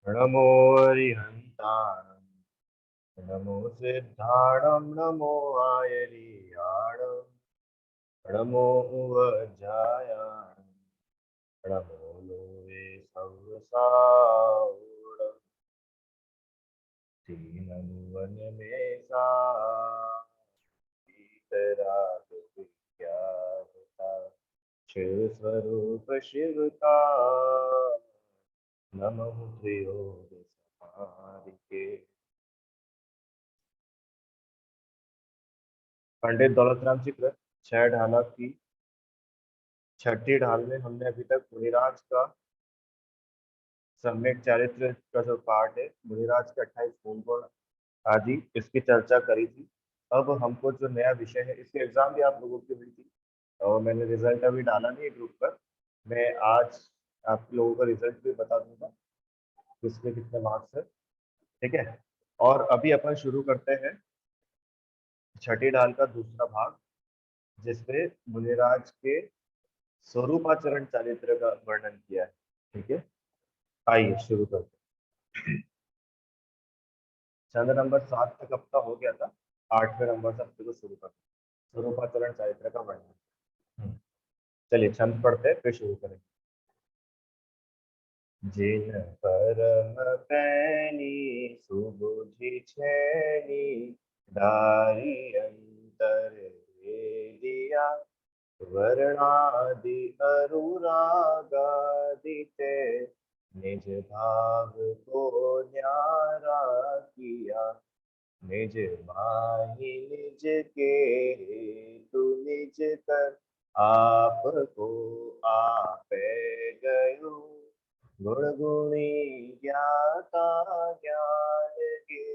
नमो हरिहन्ताणं नमो सिद्धाणं नमो आयर्याणं नमो उवज्जायाणं नमो लोके सव्यसावरणं दीनं वनमेसा वीतराग विज्ञानता शिव स्वरूप शिवका नमः त्रियोग समारिके। पंडित दौलतराम जी कृत छह ढाला की छठी ढाल में हमने अभी तक मुनिराज का सम्यक चारित्र का जो पार्ट है, मुनिराज के 28 गुण गुण आदि, इसकी चर्चा करी थी। अब हमको जो नया विषय है, इसकी एग्जाम भी आप लोगों की हुई थी और मैंने रिजल्ट अभी डाला नहीं है ग्रुप पर। मैं आज आप लोगों का रिजल्ट भी बता दूंगा किसके कितने मार्क्स है। ठीक है। और अभी अपन शुरू करते हैं छठी ढाल का दूसरा भाग, जिसमें मुनिराज के स्वरूपाचरण चारित्र का वर्णन किया है। ठीक है, आइए शुरू करते हैं। चंद नंबर 7 तक हफ्ता हो गया था, 8वें नंबर से हफ्ते को शुरू करते हैं स्वरूपाचरण चारित्र का वर्णन। चलिए छंद पढ़ते हैं फिर शुरू करेंगे। जिन परम पैनी सुबुधि छेनी दारी अंतर भेदिया वर्णादि अनुरागादिते निज भाव को न्यारा किया निज माही निज के हेतु निज कर आपको आपे गयो गुण गुणी ज्ञाता ज्ञान गे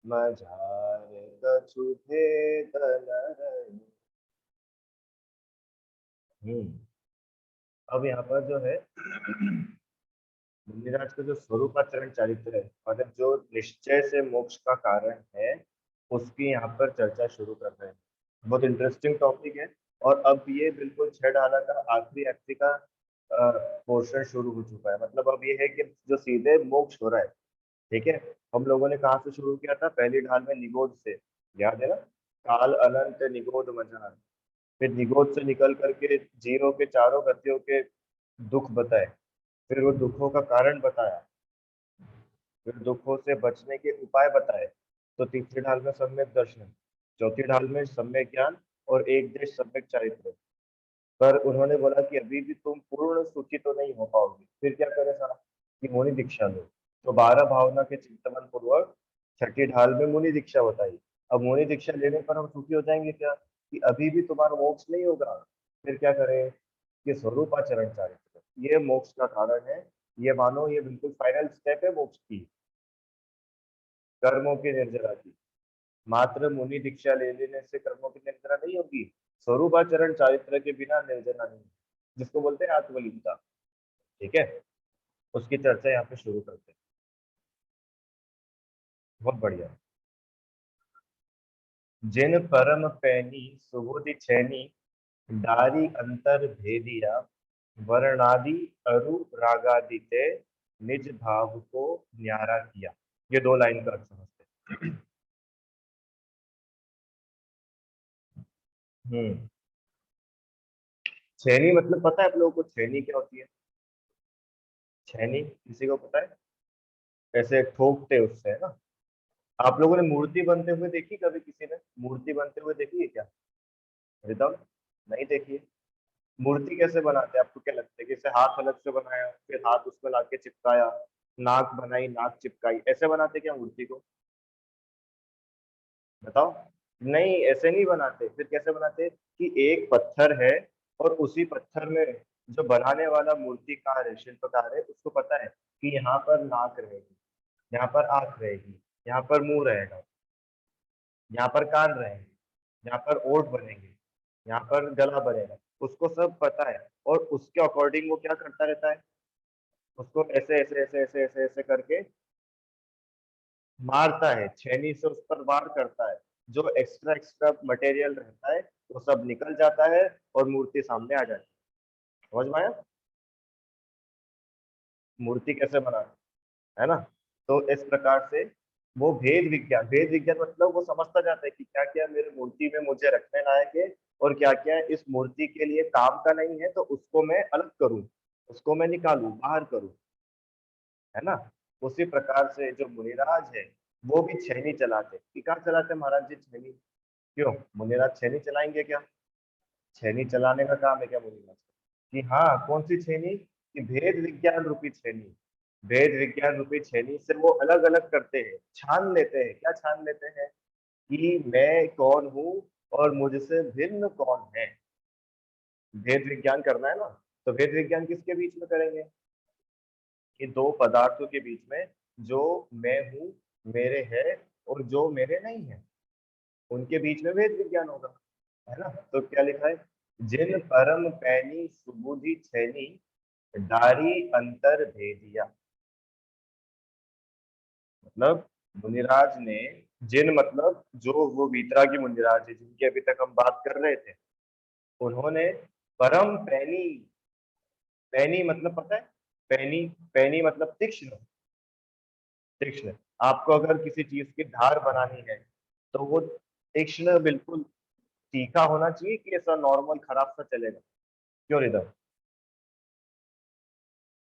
मझार कछु भेद न रही। अब यहाँ पर जो है मुनिराज का जो स्वरूपाचरण चरित्र है, मतलब जो निश्चय से मोक्ष का कारण है, उसकी यहाँ पर चर्चा शुरू कर रहे हैं। बहुत इंटरेस्टिंग टॉपिक है। और अब ये बिल्कुल छह ढाला का आखिरी एफसी का पोर्शन शुरू हो चुका है। मतलब अब ये है कि जो सीधे मोक्ष हो रहा है। ठीक है। हम लोगों ने कहाँ से शुरू किया था? पहली ढाल में निगोद से, याद है ना? काल अनंत निगोद मझार। फिर निगोद से निकल करके जीवों के चारों गतियों के दुख बताए, फिर वो दुखों का कारण बताया, फिर दुखों से बचने के उपाय बताए। तो तीसरी ढाल में सम्यक दर्शन, चौथी ढाल में सम्यक ज्ञान और एक देश सम्यक चारित्र। पर उन्होंने बोला कि अभी भी तुम पूर्ण सुखी तो नहीं हो पाओगे। फिर क्या करें साहब? कि मुनि दीक्षा लो। तो 12 भावना के चिंतन पूर्वक छठी ढाल में मुनि दीक्षा बताई। अब मुनि दीक्षा लेने पर हम सुखी हो जाएंगे क्या? कि अभी भी तुम्हारा मोक्ष नहीं होगा। फिर क्या करें? कि स्वरूपाचरण चारित्र ये मोक्ष का कारण है। ये मानो ये बिल्कुल फाइनल स्टेप है मोक्ष की, कर्मों की निर्जरा की। मात्र मुनि दीक्षा ले लेने से कर्मों की निर्जरा नहीं होगी। स्वरूपाचरण चारित्र के बिना निर्जरा नहीं, जिसको बोलते हैं आत्मलीनता। ठीक है। उसकी चर्चा यहाँ पे शुरू करते हैं। बहुत बढ़िया। जिन परम पैनी सुबोधि छैनी डारी अंतर भेदिया वर्णादि अरु रागादिते निज भाव को न्यारा किया। ये दो लाइन का अर्थ समझते हैं। हम्म। छेनी मतलब पता है आप लोगों को छेनी क्या होती है? छेनी किसी को पता है? ऐसे ठोकते उससे, है ना? आप लोगों ने मूर्ति बनते हुए देखी? कभी किसी ने मूर्ति बनते हुए देखी है क्या? बताओ। नहीं देखी है? मूर्ति कैसे बनाते हैं? आपको क्या लगता है कि इसे हाथ अलग से बनाया, फिर हाथ उसमें लाके चिपकाया, नाक बनाई, नाक चिपकाई, ऐसे बनाते क्या मूर्ति को? बताओ। नहीं, ऐसे नहीं बनाते। फिर कैसे बनाते? कि एक पत्थर है और उसी पत्थर में जो बनाने वाला मूर्तिकार है, शिल्पकार है, उसको पता है कि यहाँ पर नाक रहेगी, यहाँ पर आंख रहेगी, यहाँ पर मुंह रहेगा, यहाँ पर कान रहेंगे, यहाँ पर ओठ बनेंगे, यहाँ पर गला बनेगा। उसको सब पता है और उसके अकॉर्डिंग वो क्या करता रहता है? उसको ऐसे ऐसे ऐसे ऐसे ऐसे ऐसे करके मारता है, छेनी से उस पर वार करता है। जो एक्स्ट्रा एक्स्ट्रा मटेरियल रहता है वो सब निकल जाता है और मूर्ति सामने आ जाती है। समझ में आया? मूर्ति कैसे बनाते? है ना। तो इस प्रकार से वो भेद विज्ञान मतलब वो समझता जाता है कि क्या क्या मेरे मूर्ति में मुझे रखने लायक है और क्या क्या इस मूर्ति के लिए काम का नहीं है, तो उसको मैं अलग करूं, उसको मैं निकालूं, बाहर करूं, है ना। उसी प्रकार से जो मुनिराज है वो भी छेनी चलाते कि कहाँ चलाते महाराज जी छेनी? क्यों मुनिराज छेनी चलाएंगे क्या? छेनी चलाने का काम है क्या मुनिराज? कि हाँ, कौन सी छेनी? कि भेद विज्ञान रूपी छेनी। भेद विज्ञान रूपी छेनी से वो अलग अलग करते हैं, छान लेते हैं। क्या छान लेते हैं? कि मैं कौन हूँ और मुझसे भिन्न कौन है। भेद विज्ञान करना है ना, तो भेद विज्ञान किसके बीच में करेंगे? कि दो पदार्थों के बीच में, जो मैं हूँ, मेरे है, और जो मेरे नहीं है, उनके बीच में भेद विज्ञान होगा, है ना। तो क्या लिखा है? जिन परम पैनी सुबुधि छेनी, डारी अंतर भेदिया। मतलब मुनिराज ने, जिन मतलब जो वो वीतरागी मुनिराज है जिनकी अभी तक हम बात कर रहे थे, उन्होंने परम पैनी, पैनी मतलब पता है? पैनी, पैनी मतलब तीक्ष्ण, तीक्ष्ण। आपको अगर किसी चीज की धार बनानी है तो वो तीक्ष्ण बिल्कुल तीखा होना चाहिए कि ऐसा नॉर्मल खराब सा चलेगा? क्यों रिदम?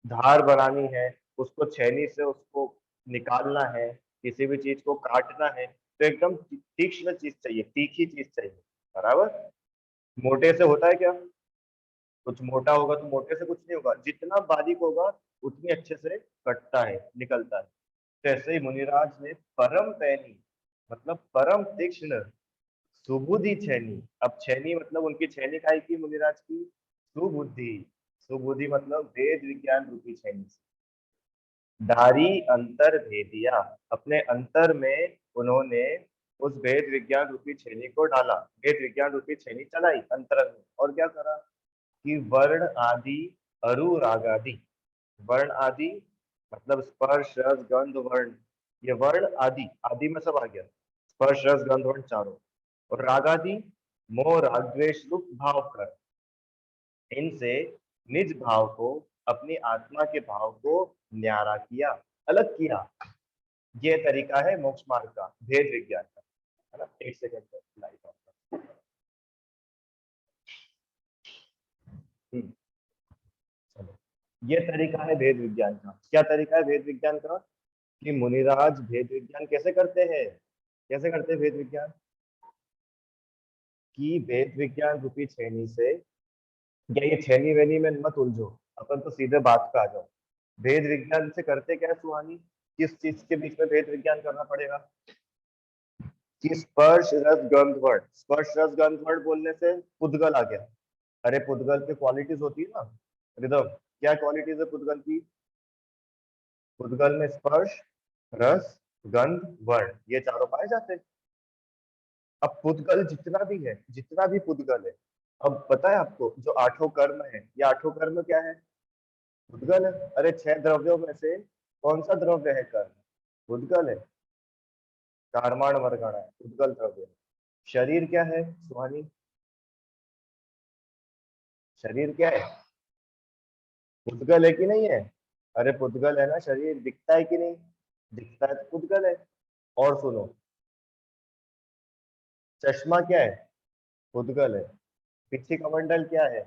धार बनानी है, उसको छेनी से उसको निकालना है, किसी भी चीज को काटना है, तो एकदम तीक्ष्ण चीज चाहिए, तीखी चीज चाहिए, बराबर। मोटे से होता है क्या? कुछ मोटा होगा तो मोटे से कुछ नहीं होगा, जितना बारीक होगा उतनी अच्छे से कटता है, निकलता है। तो ऐसे ही मुनिराज ने परम पैनी मतलब परम तीक्ष्ण सुबुद्धि छेनी। अब छेनी मतलब उनकी छेनी काय की मुनिराज की? सुबुद्धि। सुबुद्धि मतलब वेद विज्ञान रूपी छेनी। धारी अंतर भेदिया, अपने अंतर में उन्होंने उस भेद विज्ञान रूपी छेनी को डाला, भेद विज्ञान रूपी छेनी चलाई अंतर में, और क्या करा? कि वर्ण आदि अरुराग आदि, वर्ण आदि मतलब स्पर्श रस गंध वर्ण, ये वर्ण आदि, आदि में सब आ गया, स्पर्श रस गंध वर्ण चारों, और राग आदि मोह राग द्वेष रूप भाव कर, इनसे निज भाव को, अपनी आत्मा के भाव को न्यारा किया, अलग किया। ये तरीका है मोक्ष मार्ग का, भेद विज्ञान का, है ना। एक सेकंड लाइट ऑफ। चलो, ये तरीका है भेद विज्ञान का। क्या तरीका है भेद विज्ञान का? कि मुनिराज भेद विज्ञान कैसे करते हैं? कैसे करते हैं भेद विज्ञान? कि भेद विज्ञान रूपी छेनी से, या ये छेनी वेनी में मत उलझो, अपन तो सीधे बात पे आ जाओ। भेद विज्ञान से करते क्या है सुहानी? किस चीज के बीच में भेद विज्ञान करना पड़ेगा? कि स्पर्श रस गंध वर्ड, स्पर्श रस गंध वर्ड बोलने से पुद्गल आ गया। अरे पुद्गल की क्वालिटीज होती है ना रिदम, क्या क्वालिटीज है पुद्गल की? पुद्गल में स्पर्श रस गंध वर्ण, ये चारों पाए जाते हैं। अब पुद्गल जितना भी है, जितना भी पुद्गल है, अब पता है आपको जो आठों कर्म है, ये आठों कर्म क्या है? पुद्गल है। अरे छह द्रव्यों में से कौन सा द्रव्य है कर्म? पुद्गल है। कार्माण वर्गण है, पुद्गल द्रव्य है। शरीर क्या है सुहानी? शरीर क्या है? पुद्गल है कि नहीं है? अरे पुद्गल है ना, शरीर दिखता है कि नहीं? दिखता है तो पुद्गल है। और सुनो, चश्मा क्या है? पुद्गल है। पिछी कमंडल क्या है?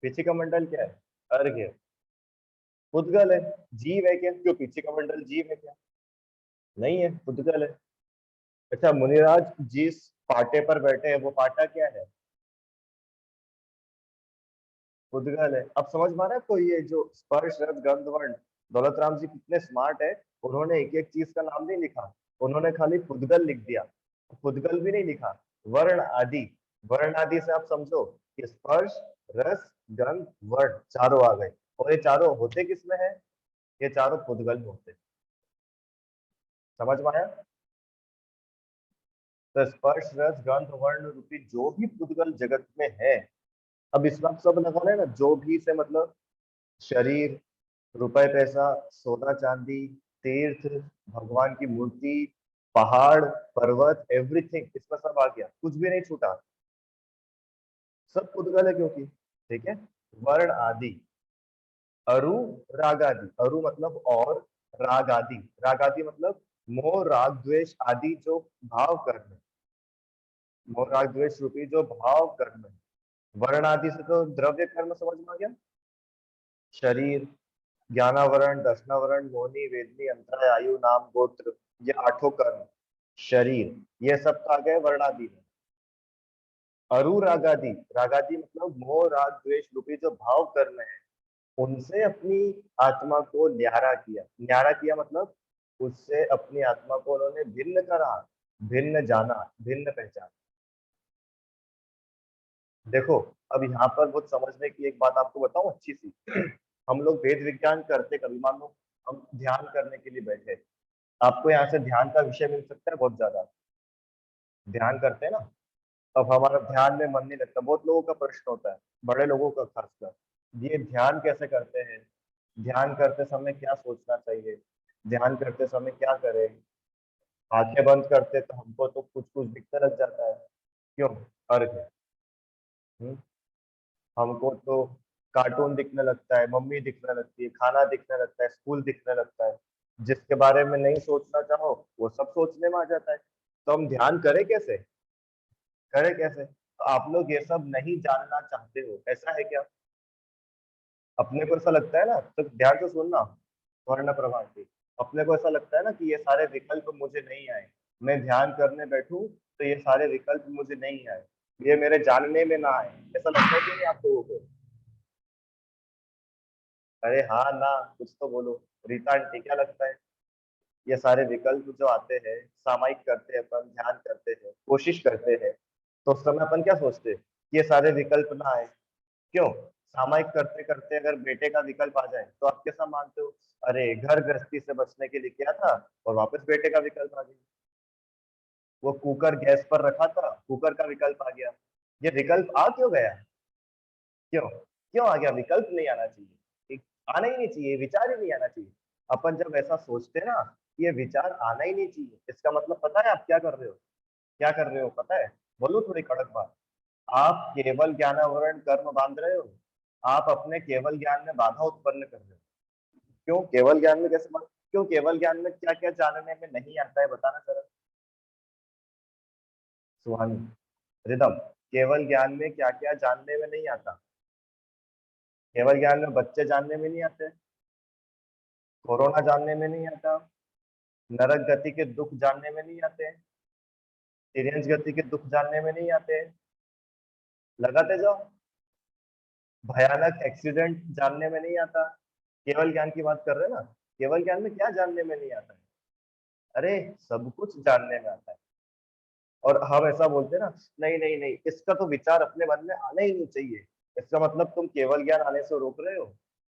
पिछी कमंडल क्या है? अर्घ्य, पुद्गल है। जीव है क्या? क्यों पिछी कमंडल जीव है क्या? नहीं है, पुद्गल है। अच्छा मुनिराज जिस पाटे पर बैठे हैं वो पाटा क्या है? पुद्गल है। अब समझ में आ रहा है आपको? ये जो स्पर्श रस गंध वर्ण, दौलत राम जी कितने स्मार्ट है, उन्होंने एक एक चीज का नाम नहीं लिखा, उन्होंने खाली पुद्गल लिख दिया। पुद्गल भी नहीं लिखा, वर्ण आदि। वर्ण आदि से आप समझो कि स्पर्श रस गंध वर्ण चारों आ गए, और ये चारों होते किसमें है? ये चारों पुद्गल में होते। समझ में आया? तो स्पर्श रस गंध वर्ण रूपी जो भी पुद्गल जगत में है, अब इसमें आप सब लगा रहे हैं ना, जो भी से मतलब शरीर, रुपए पैसा, सोना चांदी, तीर्थ, भगवान की मूर्ति, पहाड़, पर्वत, एवरीथिंग, इसमें सब आ गया, कुछ भी नहीं छूटा, सब पुद्गल है क्योंकि, ठीक है। वर्ण आदि, अरु राग आदि, अरु मतलब और, राग आदि, राग आदि मतलब मोह राग द्वेष आदि जो भाव कर्म है, मोह राग द्वेष रूपी जो भाव कर्म है। वर्ण आदि से तो द्रव्य कर्म समझ में आ गया, शरीर, ज्ञानावरण, दर्शनावरण, मोहनी, वेदनी, अंतराय, आयु, नाम, गोत्र, ये आठों कर्म, शरीर, ये सब तो आ गए वर्णादि में। अरु रागादि, रागादि मतलब मोह राग द्वेष रूपी जो भाव कर्म है, उनसे अपनी आत्मा को न्यारा किया। न्यारा किया मतलब उससे अपनी आत्मा को उन्होंने भिन्न करा, भिन्न जाना, भिन्न पहचान। देखो, अब यहाँ पर बहुत समझने की एक बात आपको बताऊं अच्छी सी। हम लोग वेद विज्ञान करते, कभी मान लो हम ध्यान करने के लिए बैठे, आपको यहाँ से ध्यान का विषय मिल सकता है बहुत ज्यादा, ध्यान करते हैं ना, अब हमारा ध्यान में मन नहीं लगता। बहुत लोगों का प्रश्न होता है, बड़े लोगों का खासकर, ये ध्यान कैसे करते हैं, ध्यान करते समय क्या सोचना चाहिए, ध्यान करते समय क्या करें। आंखें बंद करते तो हमको तो कुछ कुछ दिखने लग जाता है, क्यों? अर्घ है। हम्म? हमको तो कार्टून दिखने लगता है, मम्मी दिखने लगती है, खाना दिखने लगता है, स्कूल दिखने लगता है। जिसके बारे में नहीं सोचना चाहो वो सब सोचने में आ जाता है। तो हम ध्यान करें कैसे, करें कैसे? तो आप लोग ये सब नहीं जानना चाहते हो, ऐसा है क्या? अपने को ऐसा लगता है ना, तो ध्यान से सुनना, वर्ण प्रभा की, अपने को ऐसा लगता है ना कि ये सारे विकल्प मुझे नहीं आए, मैं ध्यान करने बैठूं तो ये सारे विकल्प मुझे नहीं आए, ये मेरे जानने में ना आए, ऐसा लगता है कि नहीं आप लोगों को? अरे हाँ ना, कुछ तो बोलो। रीता आंटी, क्या लगता है? ये सारे विकल्प जो आते हैं, सामायिक करते हैं, अपन ध्यान करते हैं, कोशिश करते हैं, तो उस समय अपन क्या सोचते हैं कि ये सारे विकल्प ना आए। क्यों? सामायिक करते करते अगर बेटे का विकल्प आ जाए तो आप कैसा मानते हो? अरे घर गृहस्थी से बचने के लिए किया था और वापस बेटे का विकल्प आ गया। वो कुकर गैस पर रखा था, कुकर का विकल्प आ गया। ये विकल्प आ क्यों गया? क्यों? क्यों आ गया? विकल्प नहीं आना चाहिए, आना ही नहीं चाहिए, विचार ही नहीं आना चाहिए। अपन जब ऐसा सोचते हैं ना, ये विचार आना ही नहीं चाहिए, इसका मतलब पता है आप क्या कर रहे हो? क्या कर रहे हो पता है? बोलो थोड़ी कड़क बात। आप केवल ज्ञानावरण कर्म बांध रहे हो, आप अपने केवल ज्ञान में बाधा उत्पन्न कर रहे हो। क्यों केवल ज्ञान में कैसे बात, क्यों केवल ज्ञान में क्या क्या जानने में नहीं आता है, बताना जरा। सुहानी, रिदम, केवल ज्ञान में क्या क्या जानने में नहीं आता? केवल ज्ञान में बच्चे जानने में नहीं आते, कोरोना जानने में नहीं आता, नरक गति के दुख जानने में नहीं आते, तिर्यंस गति के दुख जानने में नहीं आते, लगाते जाओ, भयानक एक्सीडेंट जानने में नहीं आता। केवल ज्ञान की बात कर रहे हैं ना, केवल ज्ञान में क्या जानने में नहीं आता है? अरे सब कुछ जानने में आता है। और हम ऐसा बोलते हैं ना, नहीं नहीं नहीं, इसका तो विचार अपने मन में आना ही नहीं चाहिए, इसका मतलब तुम केवल ज्ञान आने से रोक रहे हो,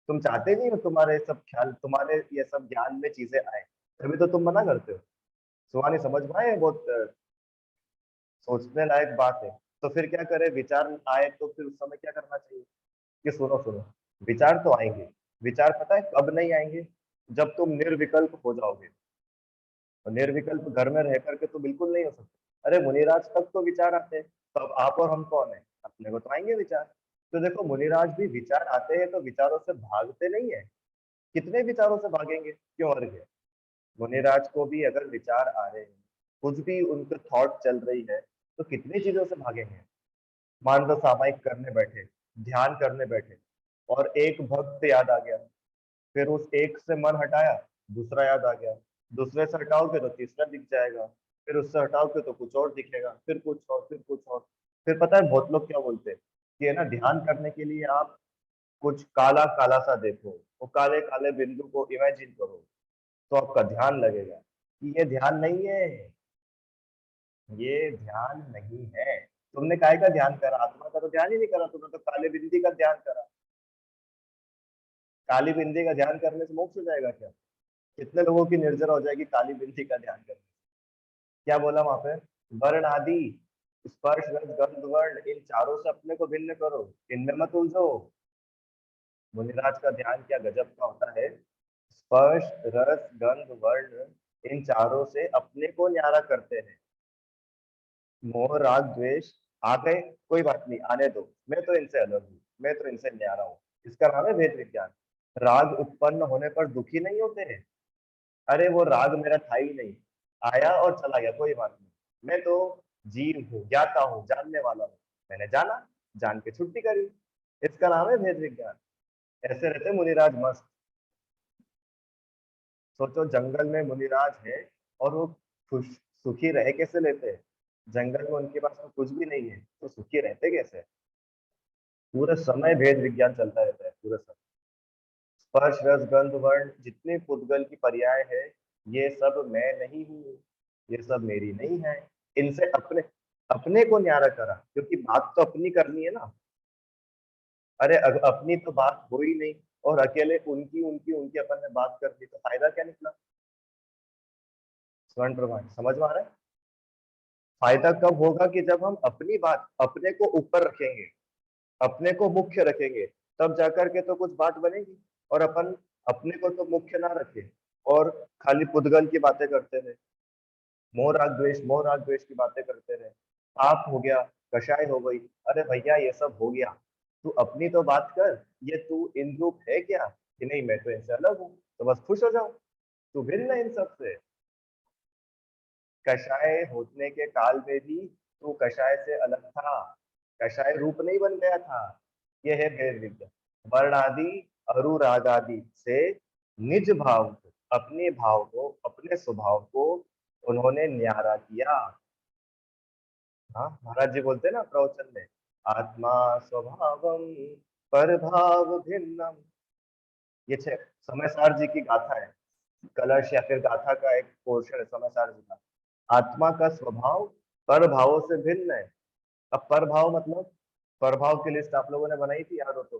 तुम चाहते नहीं हो तुम्हारे सब ख्याल, तुम्हारे ये सब ज्ञान में चीजें आए, तभी तो तुम मना करते हो। सुहानी, समझ में आए? बहुत सोचने लायक बात है। तो फिर क्या करें, विचार आए तो फिर उस समय क्या करना चाहिए? कि सुनो सुनो, विचार तो आएंगे, विचार पता है कब नहीं आएंगे? जब तुम निर्विकल्प हो जाओगे। और निर्विकल्प घर में रह करके तो बिल्कुल नहीं हो सकता। अरे मुनिराज तक तो विचार आते हैं, तो अब आप और हम कौन है, अपने को तो आएंगे विचार। तो देखो, मुनिराज भी विचार आते हैं तो विचारों से भागते नहीं है। कितने विचारों से भागेंगे, क्यों अर्घ है? मुनिराज को भी अगर विचार आ रहे हैं, कुछ भी उनके थॉट चल रही है, तो कितनी चीजों से भागेंगे। मान लो सामायिक करने बैठे, ध्यान करने बैठे, और एक भक्त याद आ गया, फिर उस एक से मन हटाया, दूसरा याद आ गया, दूसरे से हटाओगे तो तीसरा दिख जाएगा, फिर उससे हटाओगे तो कुछ और दिखेगा, फिर कुछ और, फिर कुछ और। फिर पता है बहुत लोग क्या बोलते हैं कि है ना, ध्यान करने के लिए आप कुछ काला काला सा देखो, वो काले काले बिंदु को इमेजिन करो, तो आपका ध्यान लगेगा। कि ये ध्यान नहीं है, ये ध्यान नहीं है। तुमने काय का ध्यान करा? आत्मा का तो ध्यान ही नहीं करा, तुमने तो काले बिंदी का ध्यान करा। काली बिंदी का ध्यान करने से मोक्ष हो जाएगा क्या? कितने लोगों की निर्जरा हो जाएगी काली बिंदी का ध्यान करने। क्या बोला वहां पे? वर्ण आदि, स्पर्श रस गंध वर्ण, इन चारों से अपने को भिन्न करो, इनमें मत उलझो। मुनिराज का ध्यान क्या गजब का होता है। स्पर्श रस गंध वर्ण, इन चारों से अपने को न्यारा करते हैं। मोह राग द्वेष आ गए, कोई बात नहीं, आने दो, मैं तो इनसे अलग हूँ, मैं तो इनसे न्यारा हूँ। इसका नाम है भेद विज्ञान। राग उत्पन्न होने पर दुखी नहीं होते हैं, अरे वो राग मेरा था ही नहीं, आया और चला गया, कोई बात नहीं। मैं तो जीव हूँ, ज्ञाता हूँ, जानने वाला हूँ। मैंने जाना, जान के छुट्टी करी। इसका नाम है भेद विज्ञान। ऐसे रहते मुनिराज मस्त। सोचो जंगल में मुनिराज है और वो खुश सुखी रह कैसे लेते हैं? जंगल में उनके पास तो कुछ भी नहीं है, तो सुखी रहते कैसे? पूरे समय भेद विज्ञान चलता रहता है, पूरे समय। स्पर्श रस गंध वर्ण जितने पुद्गल की पर्याय है, ये सब मैं नहीं हूँ, ये सब मेरी नहीं है। इनसे अपने अपने को न्यारा करा, क्योंकि बात तो अपनी करनी है ना। अरे अपनी तो बात हो ही नहीं, और अकेले उनकी उनकी उनकी अपन ने बात कर दी, तो फायदा क्या निकला? स्वर्ण प्रमाण समझ में आ रहा है? फायदा कब होगा कि जब हम अपनी बात अपने को ऊपर रखेंगे, अपने को मुख्य रखेंगे, तब जाकर के तो कुछ बात बनेगी। और अपन अपने को तो मुख्य ना रखे और खाली पुद्गल की बातें करते रहे, मोह राग द्वेष की बातें करते रहे, पाप हो गया, कषाय हो गई। अरे भैया ये सब हो गया, तू अपनी तो बात कर। ये तू इन रूप है क्या कि नहीं मैं तो इनसे अलग हूँ, तो बस खुश हो जाओ, तू भिन्न है इन सब से। कषाय होने के काल में भी तू कषाय से अलग था, कषाय रूप नहीं बन गया था। यह है भेद विज्ञान। वर्ण आदि अनुराग आदि से निज भाव को, अपने भाव को, अपने स्वभाव को उन्होंने न्यारा किया। हाँ महाराज जी बोलते हैं ना प्रवचन में, आत्मा स्वभावम पर भाव भिन्नम। ये समय जी की गाथा है, कलश या फिर गाथा का एक पोर्शन है समय जी का। आत्मा का स्वभाव पर भावों से भिन्न है। अब पर भाव मतलब, पर भाव की लिस्ट आप लोगों ने बनाई थी, याद हो तो?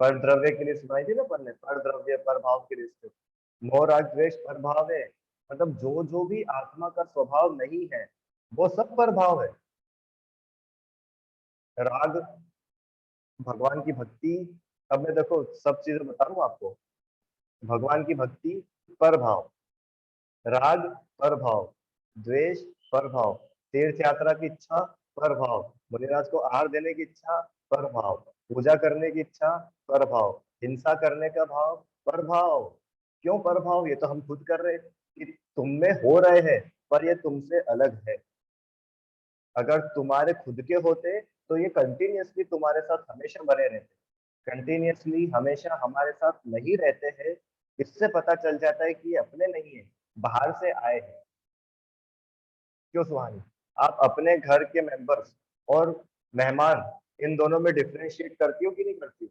पर द्रव्य की लिस्ट बनाई थी ना अपन ने, पर द्रव्य पर भाव की लिस्ट। मोह राग द्वेष पर भाव है, मतलब जो जो भी आत्मा का स्वभाव नहीं है, वो सब पर भाव है। राग, भगवान की भक्ति। अब मैं देखो सब चीजें बता रहा हूँ आपको। भगवान की भक्ति पर भाव, राग पर भाव, द्वेष पर भाव, तीर्थ यात्रा की इच्छा पर भाव, मुनिराज को आहार देने की इच्छा पर भाव, पूजा करने की इच्छा पर भाव, हिंसा करने का भाव पर भाव। क्यों पर भाव? ये तो हम खुद कर रहे हैं कि तुम में हो रहे हैं, पर ये तुमसे अलग है। अगर तुम्हारे खुद के होते तो ये कंटिन्यूअसली तुम्हारे साथ हमेशा बने रहते। कंटिन्यूअसली हमेशा हमारे साथ नहीं रहते हैं, इससे पता चल जाता है कि ये अपने नहीं है, बाहर से आए हैं। क्यों सुहानी? आप अपने घर के मेंबर्स और मेहमान, इन दोनों में डिफरेंशिएट करती हो कि नहीं करती हो?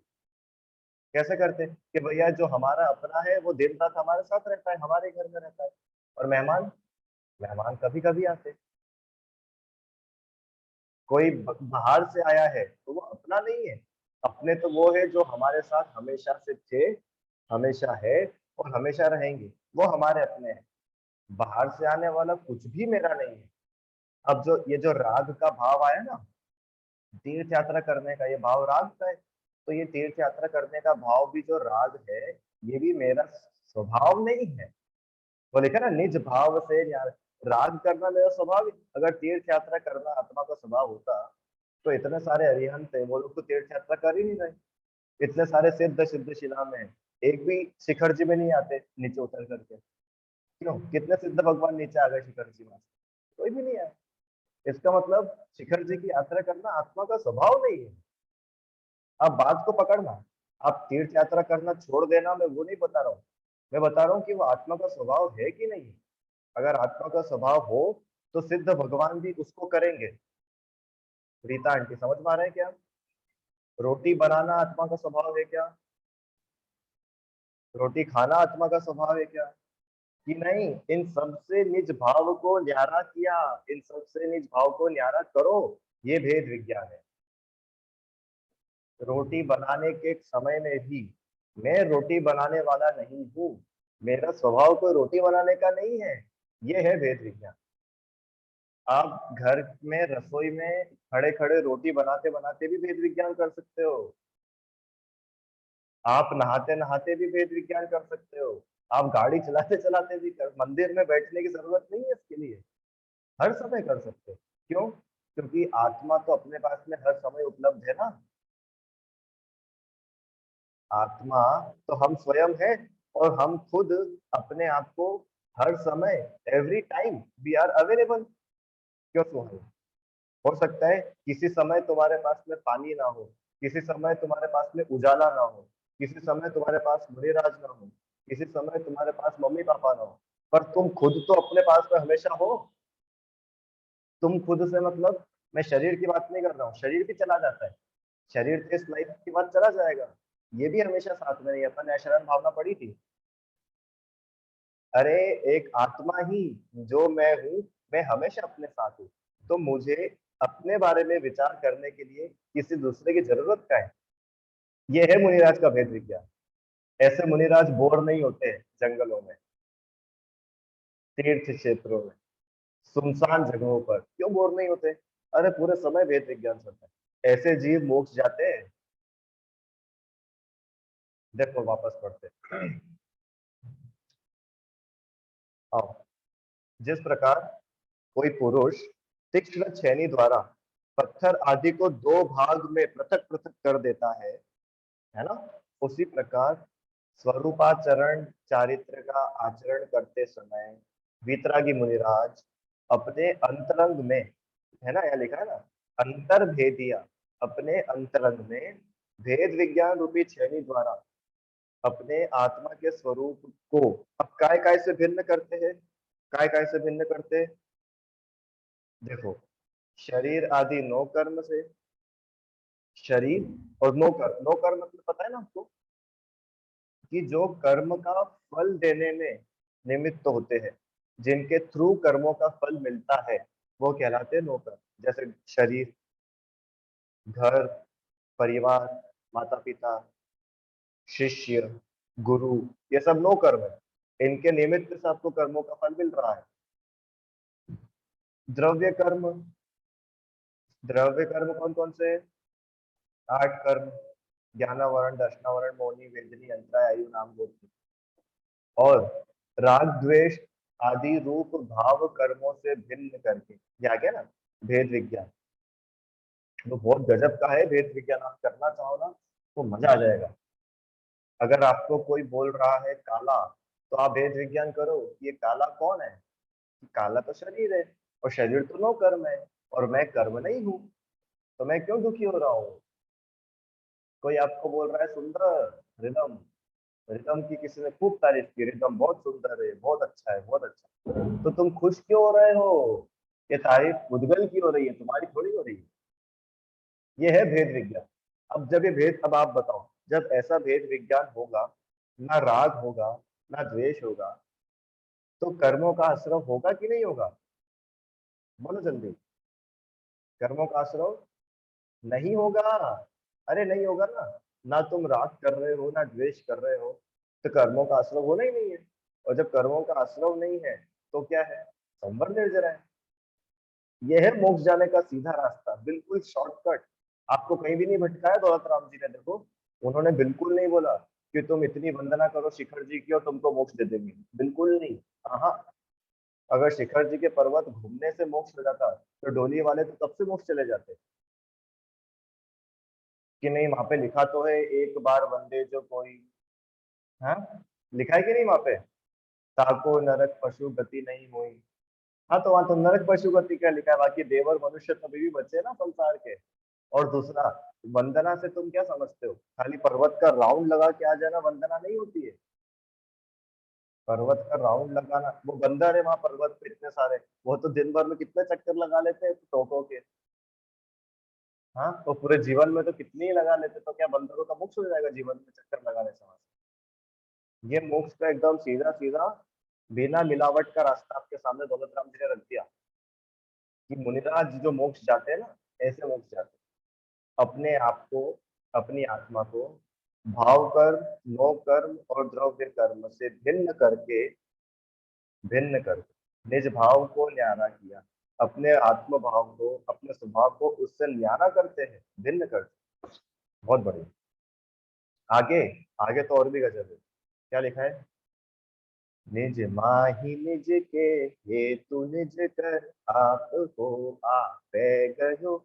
कैसे करते हैं कि भैया जो हमारा अपना है वो दिन रात हमारे साथ रहता है, हमारे घर में रहता है, और मेहमान, मेहमान कभी कभी आते हैं। कोई बाहर से आया है तो वो अपना नहीं है। अपने तो वो है जो हमारे साथ हमेशा से थे, हमेशा है और हमेशा रहेंगे, वो हमारे अपने हैं। बाहर से आने वाला कुछ भी मेरा नहीं है। अब जो ये जो राग का भाव आया ना, तीर्थ यात्रा करने का, ये भाव राग का है। तो ये तीर्थ यात्रा करने का भाव भी जो राग है, ये भी मेरा स्वभाव नहीं है। वो लिखा ना निज भाव से राग करना मेरा स्वभाव है। अगर तीर्थ यात्रा करना आत्मा का स्वभाव होता, तो इतने सारे अरिहंत है, वो लोग तो तीर्थ यात्रा कर ही नहीं रहे। इतने सारे सिद्ध सिद्ध शिला में एक भी शिखर जी में नहीं आते नीचे उतर करके। क्यों? कितने सिद्ध भगवान नीचे आ गए शिखर जी में? कोई भी नहीं आया। इसका मतलब शिखर जी की यात्रा करना आत्मा का स्वभाव नहीं है। आप बात को पकड़ना। आप तीर्थ यात्रा करना छोड़ देना, मैं वो नहीं बता रहा हूँ। मैं बता रहा हूँ कि वो आत्मा का स्वभाव है कि नहीं। अगर आत्मा का स्वभाव हो तो सिद्ध भगवान भी उसको करेंगे। रीता आंटी समझ पा रहे हैं क्या? रोटी बनाना आत्मा का स्वभाव है क्या? रोटी खाना आत्मा का स्वभाव है क्या? कि नहीं? इन सबसे निज भाव को न्यारा किया, इन सबसे निज भाव को न्यारा करो, ये भेद विज्ञान है। रोटी बनाने के समय में भी मैं रोटी बनाने वाला नहीं हूँ, मेरा स्वभाव कोई रोटी बनाने का नहीं है। ये है भेद विज्ञान। आप घर में रसोई में खड़े खड़े रोटी बनाते बनाते भी भेद विज्ञान कर सकते हो। आप नहाते नहाते भी भेद विज्ञान कर सकते हो। आप गाड़ी चलाते चलाते भी कर, मंदिर में बैठने की जरूरत नहीं है इसके लिए, हर समय कर सकते हो। क्यों? क्योंकि आत्मा तो अपने पास में हर समय उपलब्ध है ना। आत्मा तो हम स्वयं है, और हम खुद अपने आप को हर समय, every time we are available. क्यों सुहाना? हो सकता है किसी समय तुम्हारे पास में पानी ना हो, किसी समय तुम्हारे पास में उजाला ना हो, किसी समय तुम्हारे पास मुनिराज ना हो, किसी समय तुम्हारे पास मम्मी पापा ना हो, पर तुम खुद तो अपने पास में हमेशा हो। तुम खुद से मतलब, मैं शरीर की बात नहीं कर रहा हूँ, शरीर भी चला जाता है, शरीर तो इस लाइफ के बाद चला जाएगा, ये भी हमेशा साथ में नहीं है। अपन ने शरण भावना पढ़ी थी। अरे एक आत्मा ही जो मैं हूँ, मैं हमेशा अपने साथ हूँ। तो मुझे अपने बारे में विचार करने के लिए किसी दूसरे की जरूरत क्या है? ये है मुनिराज का भेद विज्ञान। ऐसे मुनिराज बोर नहीं होते जंगलों में, तीर्थ क्षेत्रों में, सुनसान जगहों पर क्यों बोर नहीं होते? अरे पूरे समय भेद विज्ञान चलता है। ऐसे जीव मोक्ष जाते हैं। देखो वापस पढ़ते हैं। आओ। जिस प्रकार कोई पुरुष तीक्ष्ण छेनी द्वारा पत्थर आदि को दो भाग में पृथक पृथक कर देता है ना, उसी प्रकार स्वरूपाचरण चारित्र का आचरण करते समय वीतरागी मुनिराज अपने अंतरंग में, है ना, यहाँ लिखा है ना, अंतर्भेदिया, अपने अंतरंग में भेद विज्ञान रूपी छेनी द्वारा अपने आत्मा के स्वरूप को अब काय काय से भिन्न करते हैं। काय काय से भिन्न करते हैं? देखो, शरीर आदि नो कर्म से, शरीर और नो कर्म। नो कर्म मतलब पता है ना आपको, कि जो कर्म का फल देने में निमित्त होते हैं, जिनके थ्रू कर्मों का फल मिलता है, वो कहलाते हैं नो कर्म। जैसे शरीर, घर, परिवार, माता पिता, शिष्य, गुरु, ये सब नो कर्म है। इनके निमित्त से आपको कर्मों का फल मिल रहा है। द्रव्य कर्म, द्रव्य कर्म कौन कौन से हैं? 8 कर्म, ज्ञानावरण, दर्शनावरण, मौनी, वेदनी, अंतराय, आयु, नाम, गोत्र। और राग द्वेष आदि रूप भाव कर्मों से भिन्न करके, ये आ गया ना भेद विज्ञान। तो बहुत गजब का है भेद विज्ञान। आप करना चाहो ना तो मजा आ जाएगा। अगर आपको कोई बोल रहा है काला, तो आप भेद विज्ञान करो, ये काला कौन है? काला तो शरीर है, और शरीर तो नो कर्म है, और मैं कर्म नहीं हूँ, तो मैं क्यों दुखी हो रहा हूँ? कोई आपको बोल रहा है सुंदर रिदम, रिदम की किसी ने खूब तारीफ की, रिदम बहुत सुंदर है, बहुत अच्छा है, बहुत अच्छा, तो तुम खुश क्यों हो रहे हो? ये तारीफ उद्गल की हो रही है, तुम्हारी थोड़ी हो रही है। ये है भेद विज्ञान। अब जब ये भेद, अब आप बताओ, जब ऐसा भेद विज्ञान होगा, ना राग होगा, ना द्वेष होगा, तो कर्मों का आश्रव होगा कि नहीं होगा? बोलो जल्दी। कर्मों का आश्रव नहीं होगा। अरे नहीं होगा ना। ना तुम राग कर रहे हो, ना द्वेष कर रहे हो, तो कर्मों का आश्रव होना ही नहीं है। और जब कर्मों का आश्रव नहीं है, तो क्या है? संवर निर्जरा है। यह है मोक्ष जाने का सीधा रास्ता, बिल्कुल शॉर्टकट। आपको कहीं भी नहीं भटकाया दौलत राम जी ने। देखो, उन्होंने बिल्कुल नहीं बोला कि तुम इतनी वंदना करो शिखर जी की और तुमको मोक्ष दे देंगे, बिल्कुल नहीं। हाँ, अगर शिखर जी के पर्वत घूमने से मोक्ष हो जाता, तो डोली वाले तो कब से मोक्ष चले जाते। कि नहीं, वहां पे लिखा तो है एक बार वंदे जो कोई, हाँ, लिखा है कि नहीं वहां पे? ताको नरक पशु गति नहीं हुई। हाँ, तो वहां तो नरक पशु गति क्या लिखा है, बाकी देवर मनुष्य तो अभी भी बचे हैं ना संसार के। और दूसरा, वंदना से तुम क्या समझते हो? खाली पर्वत का राउंड लगा के आ जाना वंदना नहीं होती है। पर्वत का राउंड लगाना, वो बंदर है वहां पर्वत पे इतने सारे, वो तो दिन भर में कितने चक्कर लगा लेते हैं टोकों के। हाँ, तो पूरे जीवन में तो कितनी ही लगा लेते, तो क्या बंदरों का मोक्ष हो जाएगा जीवन में चक्कर लगाने से? ये मोक्ष का एकदम सीधा सीधा बिना मिलावट का रास्ता आपके सामने दौलत राम जी ने रख दिया, कि मुनिराज जो मोक्ष जाते हैं ना, ऐसे मोक्ष जाते हैं। अपने आप को, अपनी आत्मा को भाव कर्म, नो कर्म और द्रव्य कर्म से भिन्न करके निज भाव को न्यारा किया। अपने आत्म भाव को, अपने स्वभाव को उससे न्यारा करते हैं, भिन्न करते हैं। बहुत बढ़िया। आगे, आगे तो और भी गजब है। क्या लिखा है? निज माही निज के हेतु निज कर आप हो आपे गयो,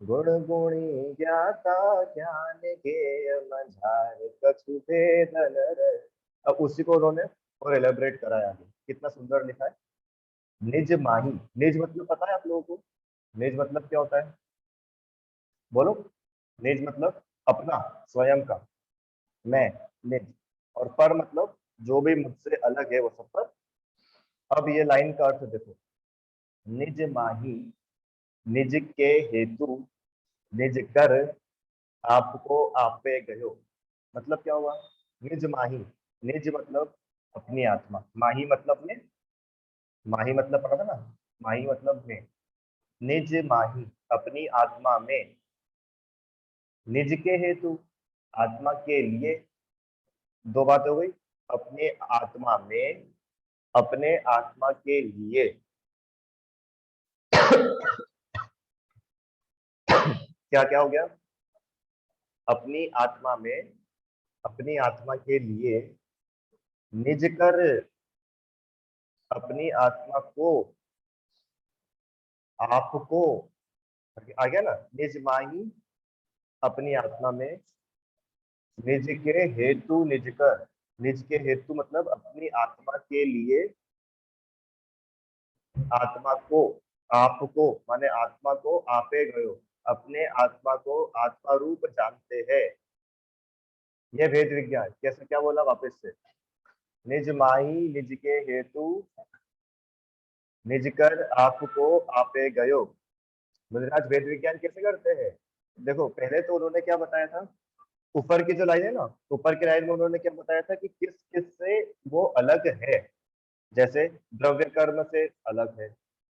गुण गुणी ज्ञाता ज्ञान के मझार कछु भेद नर अब उसी को उन्होंने और एलेबरेट करा है आगे, कितना सुंदर लिखा है। निज माही, निज मतलब पता है आप लोगों को? निज मतलब क्या होता है, बोलो। निज मतलब अपना, स्वयं का। मैं, निज। और पर मतलब जो भी मुझसे अलग है वो सब पर। अब ये लाइन का अर्थ देखो, निज माही, निज के हेतु, निज कर, आपको आपे गयो। मतलब क्या हुआ? निज माही, निज मतलब अपनी आत्मा, माही मतलब में, माही मतलब पता था ना, माही मतलब में। निज माही अपनी आत्मा में, निज के हेतु आत्मा के लिए, दो बात हो गई। अपने आत्मा में, अपने आत्मा के लिए क्या क्या हो गया? अपनी आत्मा में, अपनी आत्मा के लिए, निज कर, अपनी आत्मा को, आपको, आ गया ना, निज माही अपनी आत्मा में, निज के हेतु निज कर, निज के हेतु मतलब अपनी आत्मा के लिए, आत्मा को, आपको माने आत्मा को आपे गयो, अपने आत्मा को आत्मा रूप जानते हैं। यह भेद विज्ञान कैसे, क्या बोला वापस से? निज माही निज के हेतु, निज कर आपको आपे गयो। मुद्राज भेद विज्ञान कैसे करते हैं? देखो पहले तो उन्होंने क्या बताया था, ऊपर की जो लाइन है ना, ऊपर की लाइन में उन्होंने क्या बताया था कि किस किस से वो अलग है। जैसे द्रव्य कर्म से अलग है,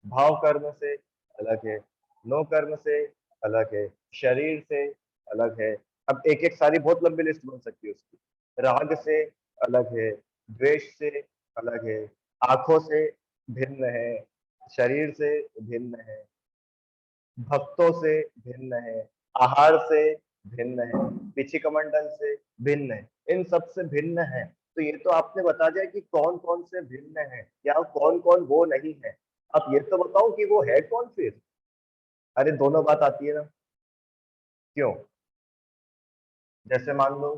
भाव कर्म से अलग है, नो कर्म से अलग है, शरीर से अलग है। अब एक एक सारी बहुत लंबी लिस्ट बन सकती है उसकी। राग से अलग है, द्वेष से अलग है, आंखों से भिन्न है, शरीर से भिन्न है, भक्तों से भिन्न है, आहार से भिन्न है, पिछी कमंडल से भिन्न है, इन सब से भिन्न है। तो ये तो आपने बता दिया कि कौन कौन से भिन्न है, या कौन कौन वो नहीं है। आप ये तो बताओ कि वो है कौन फिर? अरे दोनों बात आती है ना। क्यों? जैसे मान लो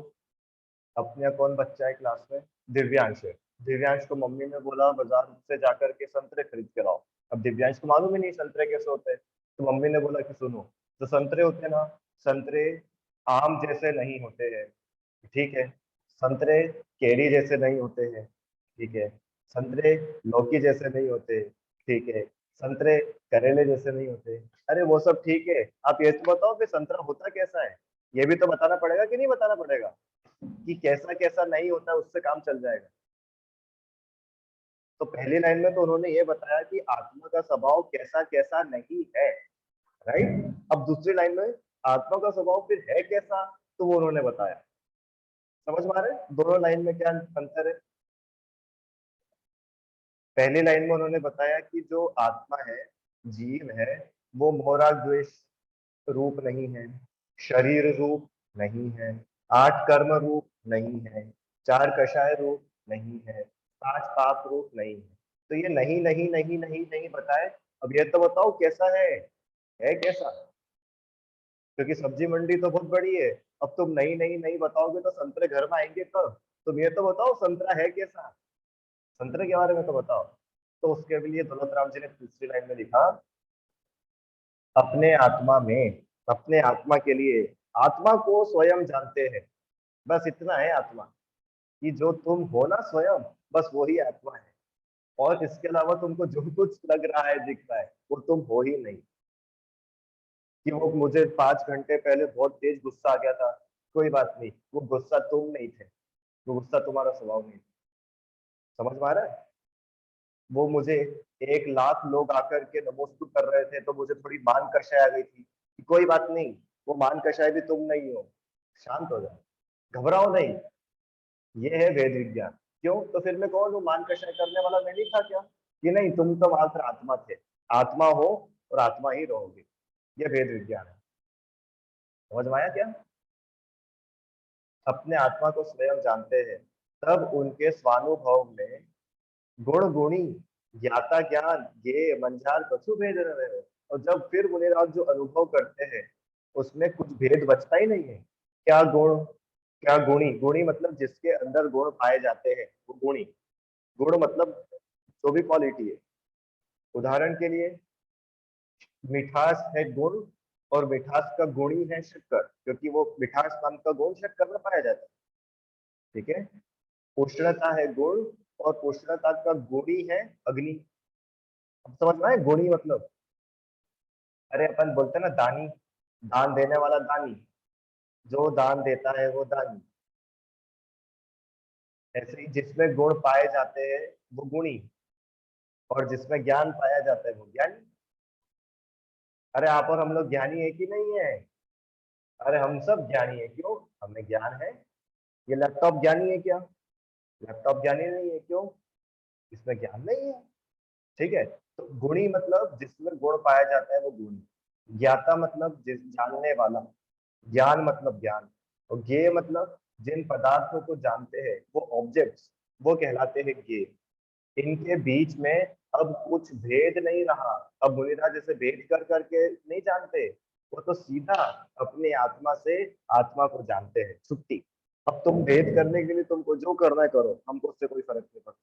अपने यहाँ कौन बच्चा है क्लास में? दिव्यांश है। दिव्यांश को मम्मी ने बोला बाजार से जाकर के संतरे खरीद के लाओ। अब दिव्यांश को मालूम ही नहीं संतरे कैसे होते हैं, तो मम्मी ने बोला कि सुनो, जो संतरे होते हैं ना, संतरे आम जैसे नहीं होते हैं, ठीक है। संतरे केरी जैसे नहीं होते हैं, ठीक है। संतरे लौकी जैसे नहीं होते, ठीक है। संतरे करेले जैसे नहीं होते। अरे वो सब ठीक है, आप ये तो बताओ कि संतरा होता कैसा है? ये भी तो बताना पड़ेगा कि नहीं बताना पड़ेगा? कि कैसा कैसा नहीं होता, उससे काम चल जाएगा। तो पहली लाइन में तो उन्होंने ये बताया कि आत्मा का स्वभाव कैसा कैसा नहीं है, राइट। अब दूसरी लाइन में आत्मा का स्वभाव फिर है कैसा, तो वो उन्होंने बताया। समझ में आ रहे हैं दोनों लाइन में क्या अंतर है? पहली लाइन में उन्होंने बताया कि जो आत्मा है, जीव है, वो मोह द्वेष रूप नहीं है, शरीर रूप नहीं है, 8 कर्म रूप नहीं है, 4 कषाय रूप नहीं है, 5 पाप रूप नहीं है। तो ये नहीं नहीं नहीं नहीं नहीं बताए। अब ये तो बताओ कैसा है कैसा? क्योंकि सब्जी मंडी तो बहुत बड़ी है। अब तुम नहीं नहीं नहीं बताओगे तो संतरे घर में आएंगे कब? तुम ये तो बताओ संतरा है कैसा, संतरे के बारे में तो बताओ। तो उसके लिए दौलत राम जी ने तीसरी लाइन में लिखा, अपने आत्मा में, अपने आत्मा के लिए, आत्मा को स्वयं जानते हैं। बस इतना है आत्मा, कि जो तुम हो ना स्वयं, बस वही आत्मा है। और इसके अलावा तुमको जो कुछ लग रहा है दिख रहा है वो तुम हो ही नहीं। कि वो मुझे 5 घंटे पहले बहुत तेज गुस्सा आ गया था, कोई बात नहीं, वो गुस्सा तुम नहीं थे, वो गुस्सा तुम्हारा स्वभाव नहीं। समझ में आ रहा है? वो मुझे 1 लाख लोग आकर के नमोस्तु कर रहे थे तो मुझे थोड़ी मान कषाय आ गई थी, कि कोई बात नहीं, वो मान कषाय भी तुम नहीं हो, शांत हो जाओ, घबराओ नहीं। ये है वेद विज्ञान। क्यों? तो फिर मैं कौन हूँ, मान कषाय करने वाला मैं नहीं था क्या? कि नहीं, तुम तो मात्र आत्मा थे, आत्मा हो और आत्मा ही रहोगे। ये वेद विज्ञान है। समझ में आया क्या? अपने आत्मा को स्वयं जानते हैं, तब उनके स्वानुभव में गुण गुणी, ज्ञाता ज्ञान, ये मंझार कछु भेद न रहे। और जब फिर मुनिराज जो अनुभव करते हैं, उसमें कुछ भेद बचता ही नहीं है। क्या गुण, क्या गुणी? गुणी मतलब जिसके अंदर गुण पाए जाते हैं वो गुणी। गुण मतलब जो भी क्वालिटी है। उदाहरण के लिए मिठास है गुण, और मिठास का गुणी है शक्कर, क्योंकि वो मिठास नाम का गुण शक्कर में पाया जाता है। ठीक है। उष्णता है गुण, और उष्णता का गुणी है अग्नि। अब समझ में आए गुणी मतलब? अरे अपन बोलते हैं ना दानी, दान देने वाला दानी, जो दान देता है वो दानी। ऐसे ही जिसमें गुण पाए जाते हैं वो गुणी, और जिसमें ज्ञान पाया जाता है वो ज्ञानी। अरे आप और हम लोग ज्ञानी है कि नहीं है? अरे हम सब ज्ञानी है, क्यों? हमें ज्ञान है। ये लैपटॉप ज्ञानी है क्या? लैपटॉप ज्ञानी नहीं है, क्यों? इसमें ज्ञान नहीं है। ठीक है। तो गुणी मतलब जिसमें गुण पाया जाता है वो गुणी। ज्ञाता मतलब जिस जानने वाला। ज्ञान मतलब ज्ञान। और ज्ञेय मतलब जिन पदार्थों को जानते हैं वो ऑब्जेक्ट्स, वो कहलाते हैं ज्ञेय। इनके बीच में अब कुछ भेद नहीं रहा। अब मुनिराज जैसे भेद कर करके नहीं जानते, वो तो सीधा अपनी आत्मा से आत्मा को जानते हैं। छुट्टी। अब तुम भेद करने के लिए तुमको जो करना है करो, हमको उससे कोई फर्क नहीं पड़ता।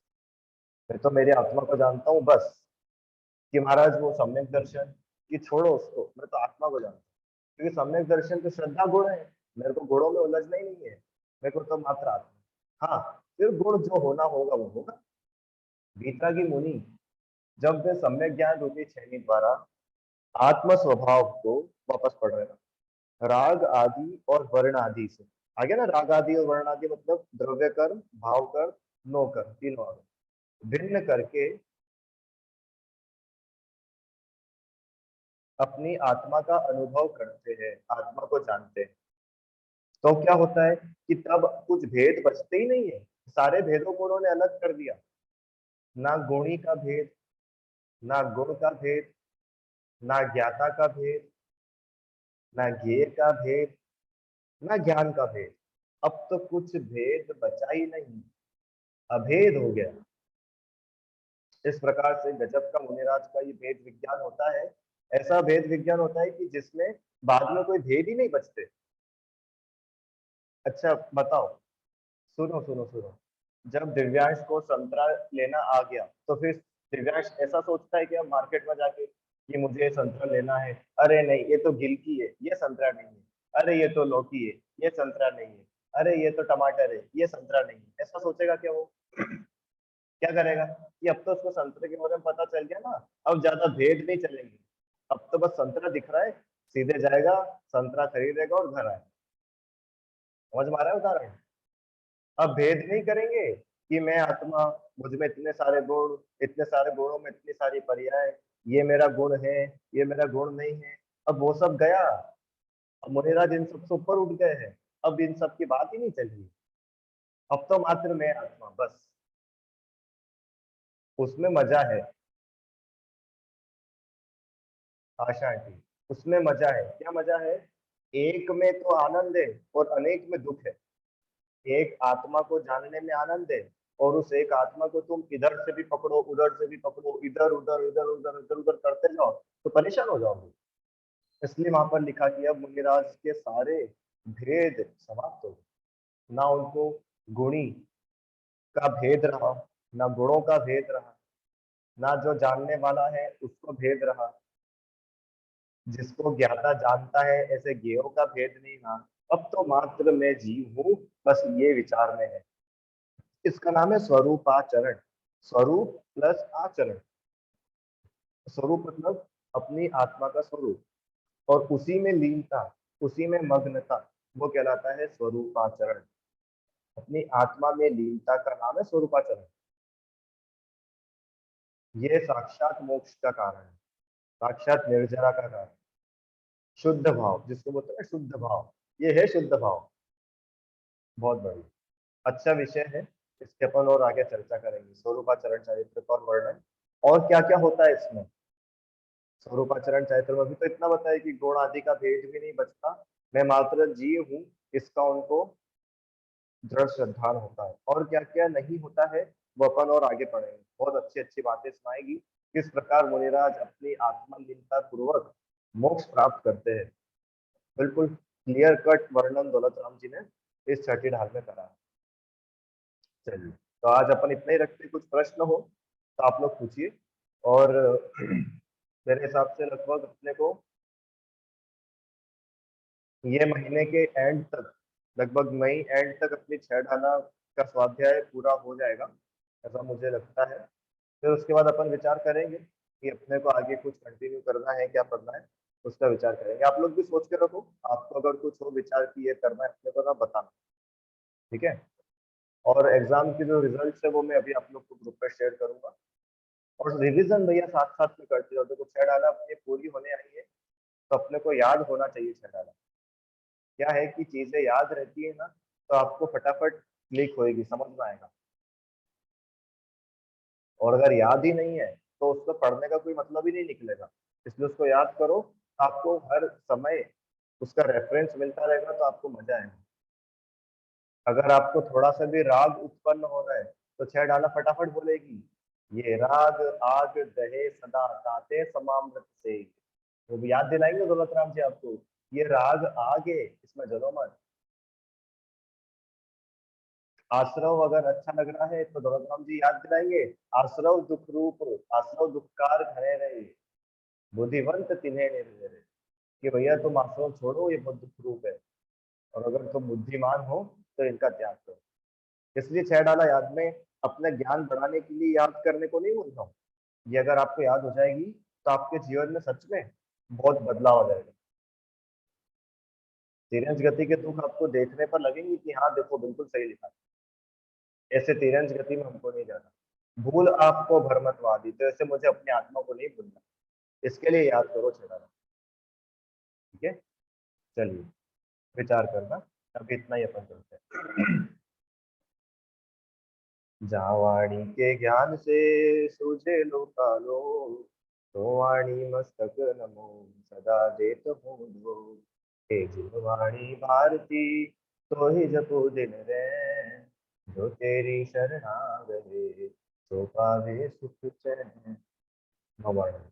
मैं तो मेरी आत्मा को जानता हूँ बस। कि महाराज वो सम्यक दर्शन, कि छोड़ो उसको, मैं तो आत्मा को जानता हूँ। क्योंकि सम्यक दर्शन तो श्रद्धा गुण है। मेरे को गुणों में उलझना ही नहीं है। मेरे को तो मात्र आत्मा। हाँ, फिर गुण जो होना होगा वो होगा। वीतरागी मुनि जब वे सम्यक ज्ञान रूपी छेनी द्वारा आत्म स्वभाव को वापस पढ़ रहे हैं, राग आदि और वर्ण आदि से। आ गया ना, राग आदि और वर्ण आदि मतलब द्रव्य कर्म, भाव कर्म, नो कर्म, तीनों आ गए। भिन्न करके अपनी आत्मा का अनुभव करते हैं, आत्मा को जानते हैं। तो क्या होता है कि तब कुछ भेद बचते ही नहीं है। सारे भेदों को उन्होंने अलग कर दिया। ना गुणी का भेद, ना गुण का भेद, ना ज्ञाता का भेद, ना ज्ञेय का भेद, ना ज्ञान का भेद। अब तो कुछ भेद बचा ही नहीं, अभेद हो गया। इस प्रकार से गजब का मुनिराज का ये भेद विज्ञान होता है। ऐसा भेद विज्ञान होता है कि जिसमें बाद में कोई भेद ही नहीं बचते। अच्छा बताओ, सुनो सुनो सुनो। जब दिव्यांश को संतरा लेना आ गया तो फिर दिव्यांश ऐसा सोचता है कि अब मार्केट में जाके कि मुझे ये संतरा लेना है। अरे नहीं, ये तो गिलकी है, ये संतरा नहीं है। अरे ये तो लौकी है, ये संतरा नहीं है। अरे ये तो टमाटर है, ये संतरा नहीं है। ऐसा सोचेगा क्या वो? क्या करेगा कि अब तो उसको संतरे के बारे में पता चल गया ना, अब ज्यादा भेद नहीं चलेंगे। अब तो बस संतरा दिख रहा है, सीधे जाएगा, संतरा खरीदेगा और घर आएगा। समझ में आ रहा है उदाहरण? अब भेद नहीं करेंगे कि मैं आत्मा, मुझ में इतने सारे गुण, इतने सारे गुणों में इतनी सारी पर्याय, ये मेरा गुण है, ये मेरा गुण नहीं है। अब वो सब गया। अब मुनिराज इन सबसे ऊपर उठ गए हैं। अब इन सब की बात ही नहीं चल रही। अब तो मात्र मैं आत्मा बस। उसमें मजा है। आशा आंटी, उसमें मजा है। क्या मजा है? एक में तो आनंद है और अनेक में दुख है। एक आत्मा को जानने में आनंद है, और उस एक आत्मा को तुम इधर से भी पकड़ो, उधर से भी पकड़ो, इधर उधर इधर उधर इधर उधर करते जाओ तो परेशान हो जाओगे। इसलिए वहां पर लिखा कि अब मुनिराज के सारे भेद समाप्त हो गए। ना उनको गुणी का भेद रहा, ना गुणों का भेद रहा, ना जो जानने वाला है उसको भेद रहा, जिसको ज्ञाता जानता है ऐसे ज्ञेयों का भेद नहीं रहा। अब तो मात्र मैं जीव हूँ, बस ये विचार में है। इसका नाम है स्वरूपाचरण। स्वरूप प्लस आचरण। स्वरूप मतलब अपनी आत्मा का स्वरूप, और उसी में लीनता, उसी में मग्नता, वो कहलाता है स्वरूपाचरण। अपनी आत्मा में लीनता का नाम है स्वरूपाचरण। ये साक्षात मोक्ष का कारण है, साक्षात निर्जरा का कारण। शुद्ध भाव जिसको बोलते हैं शुद्ध भाव, ये है शुद्ध भाव। बहुत बढ़िया। अच्छा विषय है। इसके अपन और आगे चर्चा करेंगे, स्वरूपाचरण चरित्र का और वर्णन, और क्या क्या होता है इसमें। स्वरूपाचरण चैत्र में भी तो इतना बताया कि गुण आदि का भेद भी नहीं बचता, मैं मात्र जीव हूँ, इसका उनको दृढ़ श्रद्धान होता है। और क्या क्या नहीं होता है वो अपन और आगे पढ़ेंगे। बहुत अच्छी अच्छी बातें सुनाएगी किस प्रकार मुनिराज अपनी आत्मलीनता पूर्वक मोक्ष प्राप्त करते हैं। बिल्कुल क्लियर कट वर्णन दौलत राम जी ने इस छठी ढाल में करा है। चलिए, तो आज अपन इतना ही रखते हैं। कुछ प्रश्न हो तो आप लोग पूछिए। और मेरे हिसाब से लगभग अपने को ये महीने के एंड तक, लगभग मई एंड तक अपनी छह ढाला का स्वाध्याय पूरा हो जाएगा, ऐसा मुझे लगता है। फिर उसके बाद अपन विचार करेंगे कि अपने को आगे कुछ कंटिन्यू करना है, क्या करना है, उसका विचार करेंगे। आप लोग भी सोच के रखो, आपको अगर कुछ हो विचार की ये करना है अपने को ना, बताना। ठीक है। और एग्जाम की जो रिजल्ट है वो मैं अभी आप लोग को ग्रुप पे शेयर करूंगा। और रिवीजन भैया साथ साथ में करते रहो। देखो छह डाला अपनी पूरी होने आई है, तो अपने को याद होना चाहिए छह डाला। क्या है कि चीजें याद रहती है ना, तो आपको फटाफट क्लिक होएगी, समझ में आएगा। और अगर याद ही नहीं है तो उसको पढ़ने का कोई मतलब ही नहीं निकलेगा। इसलिए उसको याद करो, आपको हर समय उसका रेफरेंस मिलता रहेगा, तो आपको मजा आएगा। अगर आपको थोड़ा सा भी राग उत्पन्न हो रहा है तो छह डाला फटाफट बोलेगी, ये राग आग दहे सदा ताते समामृत से। वो भी याद दिलाएंगे दौलत राम जी आपको, ये राग आगे, इसमें जलो मत। आश्रव अगर अच्छा लग रहा है तो दौलत राम जी याद दिलाएंगे, आश्रव दुख रूप, आश्रव दुखकार घरे रहे, बुद्धिवंत तिन्हें निर्जरे। कि भैया तुम आश्रव छोड़ो, ये बहुत दुख रूप है, और अगर तुम बुद्धिमान हो तो इनका त्याग करो। इसलिए छह डाला याद में अपना ज्ञान बढ़ाने के लिए याद करने को नहीं बोल रहा हूँ। ये अगर आपको याद हो जाएगी तो आपके जीवन में सच में बहुत बदलाव आ जाएगा। तिरंज गति के तुक आपको देखने पर लगेंगे कि हाँ देखो बिल्कुल सही लिखा। ऐसे तिरंज गति में हमको नहीं जाना। भूल आपको भरमतवादी, तो ऐसे मुझे अपनी आत्मा को नहीं भूलना। इसके लिए याद करो छह डाला। ठीक है, चलिए विचार करना। अभी इतना ही अपन करते हैं। जहाँ वाणी के ज्ञान से सूझे लोकालो, तो वाणी मस्तक नमो सदा देत हूँ जो। हे जिन वाणी भारती, तो ही जपो दिन रैन, जो तेरी शरणा गए, तो पावे सुख चैन। भगवान।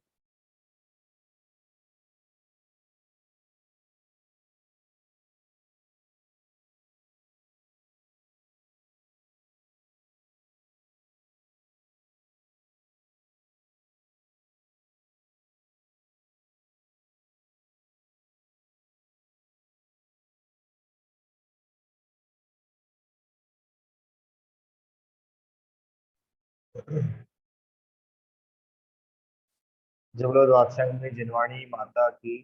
जब लोग द्वादशांग में जिनवाणी माता की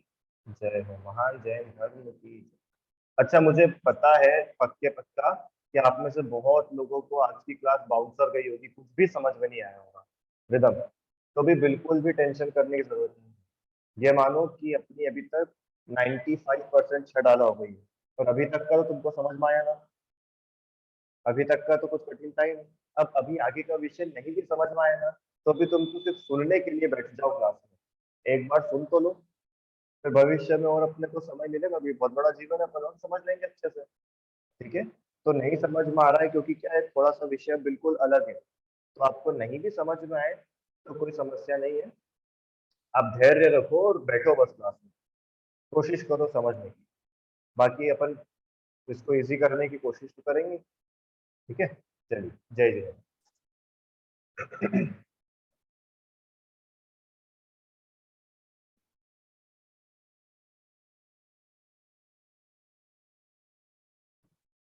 जय हो, महान जैन धर्म की। अच्छा, मुझे पता है पक्के पक्का कि आप में से बहुत लोगों को आज की क्लास बाउंसर गई होगी, कुछ भी समझ में नहीं आया होगा रिदम। तो भी बिल्कुल भी टेंशन करने की जरूरत नहीं है। ये मानो कि अपनी अभी तक 95% छह डाला हो गई है, और अभी तक का तो तुमको समझ में आया ना। अभी तक का तो कुछ कठिन था ही नहीं। अब अभी आगे का विषय नहीं भी समझ में आया ना, तो भी तुम तो सिर्फ सुनने के लिए बैठ जाओ क्लास में, एक बार सुन तो लो। फिर भविष्य में और अपने को समय मिलेगा भी, बहुत बड़ा जीवन है, अपन और समझ लेंगे अच्छे से। ठीक है। तो नहीं समझ में आ रहा है क्योंकि क्या है, थोड़ा सा विषय बिल्कुल अलग है, तो आपको नहीं भी समझ में आए तो कोई समस्या नहीं है। आप धैर्य रखो और बैठो बस क्लास में, कोशिश करो समझने की। बाकी अपन इसको इजी करने की कोशिश तो करेंगे। ठीक है, चलिए, जय जय।